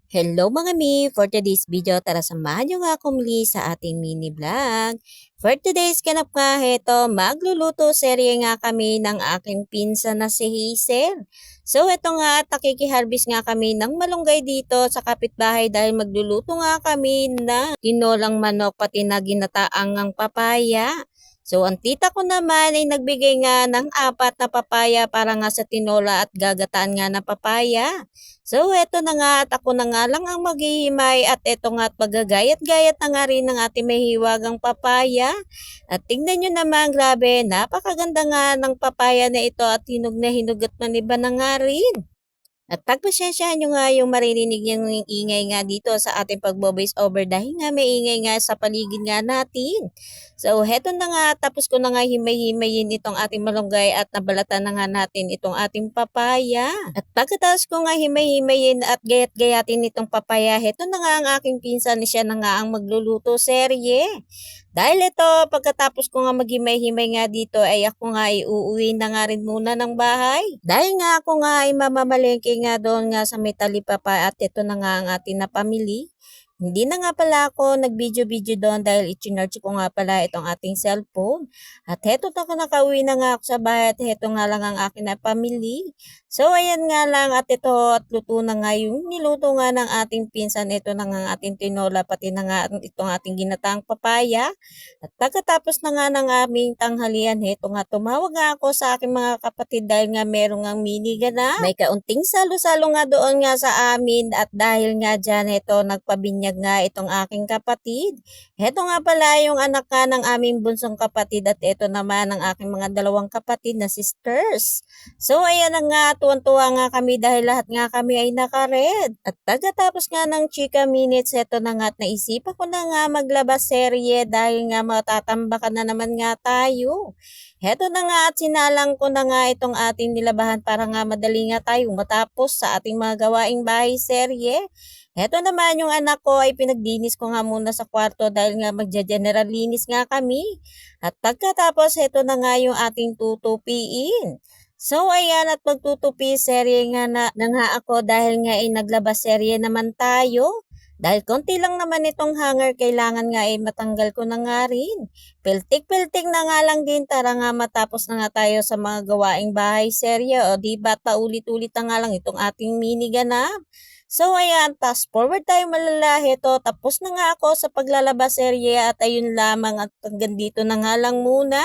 Hello mga mi! For today's video, tara samahan nyo nga ako muli sa ating mini vlog. For today's ganap nga heto, magluluto serye nga kami ng aking pinsan na si Hazel. So ito nga, nakikiharbis nga kami ng malunggay dito sa kapitbahay dahil magluluto nga kami na tinolang manok pati na ginataang papaya. So, ang tita ko naman ay nagbigay nga ng 4 na papaya para nga sa tinola at gagataan nga ng papaya. So, eto na nga at ako na nga lang ang maghihimay at eto nga at magagayat-gayat na nga rin ng ating mahiwagang papaya. At tingnan nyo naman, grabe, napakaganda nga ng papaya na ito at hinog na hinog at maniba na nga rin. At pagpasensyahan nyo nga yung maririnig yung ingay nga dito sa ating pagbo-voice over dahil nga may ingay nga sa paligid nga natin. So, heto na nga, tapos ko na nga himay-himayin itong ating malunggay at nabalatan na nga natin itong ating papaya. At pagkatapos ko nga himay-himayin at gayat-gayatin itong papaya, heto na nga ang aking pinsan, siya na nga ang magluluto serye. Dahil ito, pagkatapos ko nga maghimay-himay nga dito, ay ako nga ay uuwi na nga rin muna ng bahay. Dahil nga ako nga ay mamamalengke nga doon nga sa may talipapa at ito na nga ang ating napamili. Hindi na nga pala ako nag-video-video doon dahil i-charge ko nga pala itong ating cellphone. At heto na nakauwi na nga ako sa bahay at heto nga lang ang akin na pamili. So ayan nga lang at ito at luto na nga yung niluto nga ng ating pinsan. Ito na nga ang ating tinola pati na nga itong ating ginataang papaya. At pagkatapos na nga ng aming tanghalian, heto nga tumawag nga ako sa aking mga kapatid dahil nga meron nga mini ganap. May kaunting salo-salo nga doon nga sa amin at dahil nga dyan, heto nagpabinyag nga itong aking kapatid. Heto nga pala yung anak nga ng aming bunsong kapatid at ito naman ang aking mga dalawang kapatid na sisters. So ayan na nga, tuwan-tuwa nga kami dahil lahat nga kami ay naka-red. At pagkatapos nga ng chika minutes, heto na nga at naisipan ko na nga maglabas serye dahil nga matatambakan na naman nga tayo. Heto na nga at sinalang ko na nga itong ating nilabahan para nga madali nga tayong matapos sa ating mga gawaing bahay serye. Heto naman yung anak ko ay pinagdinis ko nga muna sa kwarto dahil nga magja-general linis nga kami. At pagkatapos heto na nga yung ating tutupiin. So ayan at magtutupi serye na nga ako dahil nga ay naglabas serye naman tayo. Dahil konti lang naman itong hanger, kailangan nga ay matanggal ko na nga rin. Piltik-piltik na nga lang din, tara nga matapos na nga tayo sa mga gawaing bahay serye. O diba, paulit-ulit na nga lang itong ating mini ganap. So ayan, fast forward tayo malalahi to. Tapos na nga ako sa paglalabas serye at ayun lamang at hanggang dito na nga lang muna.